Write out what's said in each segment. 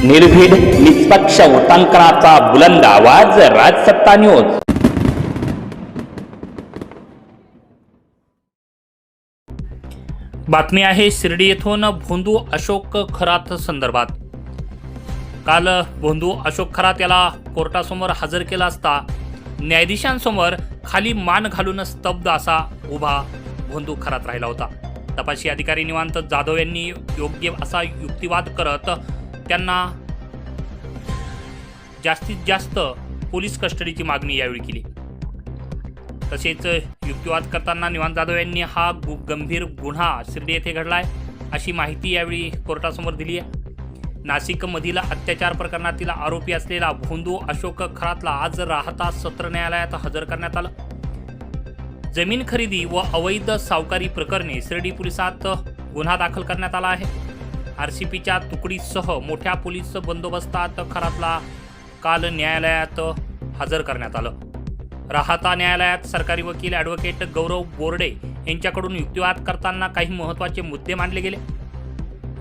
निर्भीड निष्पक्ष वृत्तांकनाचा बुलंद आवाज, राजसत्ता न्यूज। बातमी आहे शिर्डी येथून भोंदू अशोक खरात संदर्भात। काल भोंदू अशोक खरात याला कोर्टासमोर हजर केला असता न्यायाधीशांसमोर खाली मान घालून स्तब्ध असा उभा भोंदू खरात राहिला होता। तपासी अधिकारी निवांत जाधव यांनी योग्य असा युक्तिवाद करत त्यांना जास्तीत जास्त पोलीस कस्टडीची मागणी यावेळी केली। तसेच युक्तिवाद करताना निवांत जाधव यांनी हा गंभीर गुन्हा शिर्डी येथे घडलाय अशी माहिती यावेळी कोर्टासमोर दिली आहे। नाशिकमधील अत्याचार प्रकरणातील आरोपी असलेला भोंदू अशोक खरातला आज राहता सत्र न्यायालयात हजर करण्यात आलं। जमीन खरेदी व अवैध सावकारी प्रकरणी शिर्डी पोलिसात गुन्हा दाखल करण्यात आला आहे। आरसीपीच्या तुकडीसह मोठ्या पोलीस बंदोबस्तात खरातला काल न्यायालयात हजर करण्यात आलं। राहता न्यायालयात सरकारी वकील ॲडव्होकेट गौरव बोर्डे यांच्याकडून युक्तिवाद करताना काही महत्त्वाचे मुद्दे मांडले गेले।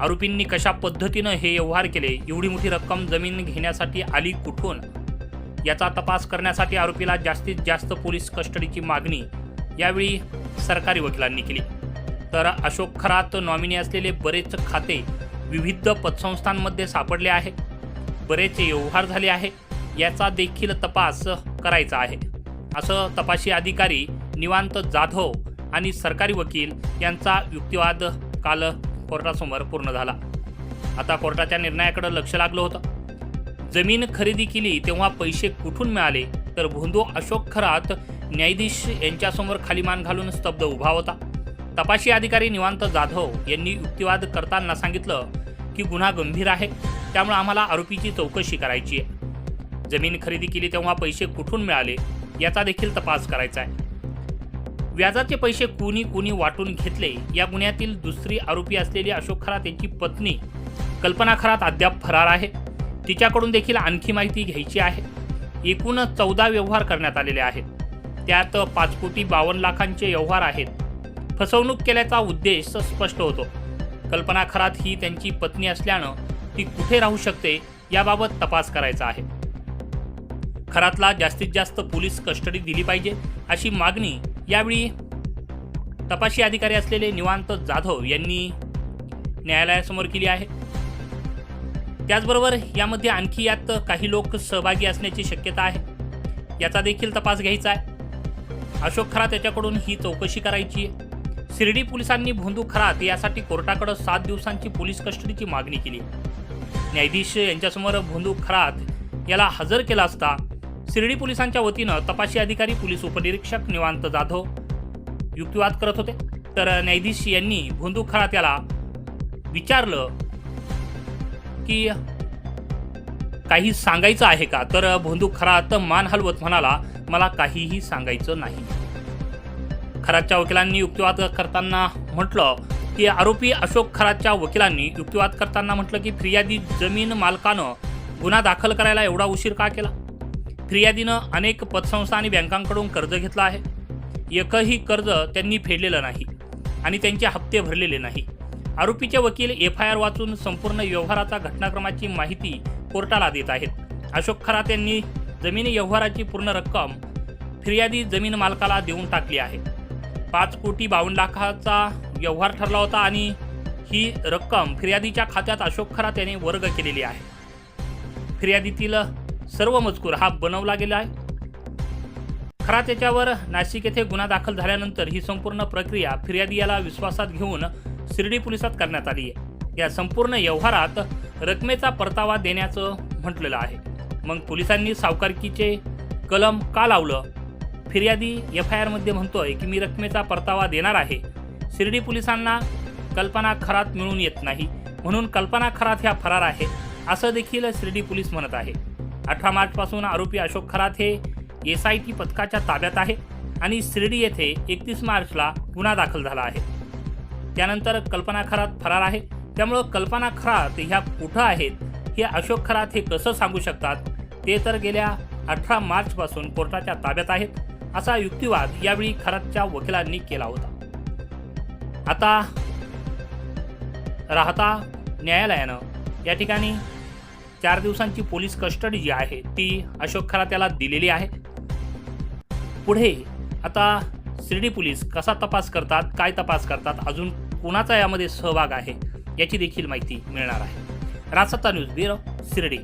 आरोपींनी कशा पद्धतीनं हे व्यवहार केले, एवढी मोठी रक्कम जमीन घेण्यासाठी आली कुठून, याचा तपास करण्यासाठी आरोपीला जास्तीत जास्त पोलीस कस्टडीची मागणी यावेळी सरकारी वकिलांनी केली। तर अशोक खरात नॉमिनी असलेले बरेच खाते विविध पतसंस्थांमध्ये सापडले आहे, बरेच व्यवहार झाले आहे, याचा देखील तपास करायचा आहे असं तपासी अधिकारी निवांत जाधव आणि सरकारी वकील यांचा युक्तिवाद काल कोर्टासमोर पूर्ण झाला। आता कोर्टाच्या निर्णयाकडे लक्ष लागलं होतं। जमीन खरेदी केली तेव्हा पैसे कुठून मिळाले, तर भोंदू अशोक खरात न्यायाधीश यांच्यासमोर खाली मान घालून स्तब्ध उभा होता। तपासी अधिकारी निवांत जाधव यांनी युक्तिवाद करताना सांगितलं की गुन्हा गंभीर आहे, त्यामुळे आम्हाला आरोपीची चौकशी करायची आहे। जमीन खरेदी केली तेव्हा पैसे कुठून मिळाले याचा देखील तपास करायचा आहे। व्याजाचे पैसे कुणी वाटून घेतले या गुन्ह्यातील दुसरी आरोपी असलेली अशोक खरात यांची पत्नी कल्पना खरात अद्याप फरार आहे। तिच्याकडून देखील आणखी माहिती घ्यायची आहे। एकूण 14 व्यवहार करण्यात आलेले आहेत, त्यात 5,52,00,000चे व्यवहार आहेत। फसवणूक केल्याचा उद्देश स्पष्ट होतो। कल्पना खरात ही त्यांची पत्नी असल्यानं ती कुठे राहू शकते याबाबत तपास करायचा आहे। खरातला जास्तीत जास्त पोलीस कस्टडी दिली पाहिजे अशी मागणी यावेळी तपासी अधिकारी असलेले निवांत जाधव यांनी न्यायालयासमोर केली आहे। त्याचबरोबर यामध्ये आणखी यात काही लोक सहभागी असण्याची शक्यता आहे, याचा देखील तपास घ्यायचा आहे। अशोक खरात याच्याकडून ही चौकशी करायची आहे। शिर्डी पोलिसांनी भोंदू खरात यासाठी कोर्टाकडे 7 दिवसांची पोलीस कस्टडीची मागणी केली। न्यायाधीश यांच्यासमोर भोंदू खरात याला हजर केला असता शिर्डी पोलिसांच्या वतीनं तपासी अधिकारी पोलीस उपनिरीक्षक निवांत जाधव युक्तिवाद करत होते। तर न्यायाधीश यांनी भोंदू खरात याला विचारलं की काही सांगायचं आहे का, तर भोंदू खरात मान हलवत म्हणाला, मला काहीही सांगायचं नाही। खरातच्या वकिलांनी युक्तिवाद करताना म्हटलं की आरोपी अशोक खरातच्या वकिलांनी युक्तिवाद करताना म्हटलं की फिर्यादी जमीन मालकानं गुन्हा दाखल करायला एवढा उशीर का केला। फिर्यादीनं अनेक पतसंस्था आणि बँकांकडून कर्ज घेतलं आहे, एकही कर्ज त्यांनी फेडलेलं नाही आणि त्यांचे हप्ते भरलेले नाही। आरोपीचे वकील FIR वाचून संपूर्ण व्यवहाराचा घटनाक्रमाची माहिती कोर्टाला देत आहेत। अशोक खरात यांनी जमीन व्यवहाराची पूर्ण रक्कम फिर्यादी जमीन मालकाला देऊन टाकली आहे। 5,52,00,000चा व्यवहार ठरला होता आणि ही रक्कम फिर्यादीच्या खात्यात अशोक खरात यांनी वर्ग केलेली आहे। फिर्यादीतील सर्व मजकूर हा बनवला गेला आहे। खरात याच्यावर नाशिक येथे गुन्हा दाखल झाल्यानंतर ही संपूर्ण प्रक्रिया फिर्यादी याला विश्वासात घेऊन शिर्डी पोलिसात करण्यात आली आहे। या संपूर्ण व्यवहारात रकमेचा परतावा देण्याचं म्हटलेलं आहे। मग पोलिसांनी सावकारकीचे कलम का लावलं? फिर्यादी FIR मध्ये म्हणतोय की मी रकमेचा परतावा देणार आहे। शिर्डी पोलिसांना कल्पना खरात मिळून येत नाही, म्हणून कल्पना खरात ह्या फरार आहे असं देखील शिर्डी पोलीस म्हणत आहे। 18 मार्चपासून आरोपी अशोक खरात हे SIT पथकाच्या ताब्यात आहे आणि शिर्डी येथे 31 मार्चला गुन्हा दाखल झाला आहे। त्यानंतर कल्पना खरात फरार आहे, त्यामुळं कल्पना खरात ह्या कुठं आहेत हे अशोक खरात हे कसं सांगू शकतात? ते तर गेल्या 18 मार्चपासून कोर्टाच्या ताब्यात आहेत असा युक्तिवाद यावेळी खरातच्या वकिलांनी केला होता। आता राहता न्यायालयानं या ठिकाणी 4 दिवसांची पोलीस कस्टडी जी आहे ती अशोक खरात्याला दिलेली आहे. पुढे आता शिर्डी पोलीस कसा तपास करतात, काय तपास करतात, अजून कुणाचा यामध्ये सहभाग आहे याची देखील माहिती मिळणार आहे. राजसत्ता न्यूज ब्युरो, शिर्डी.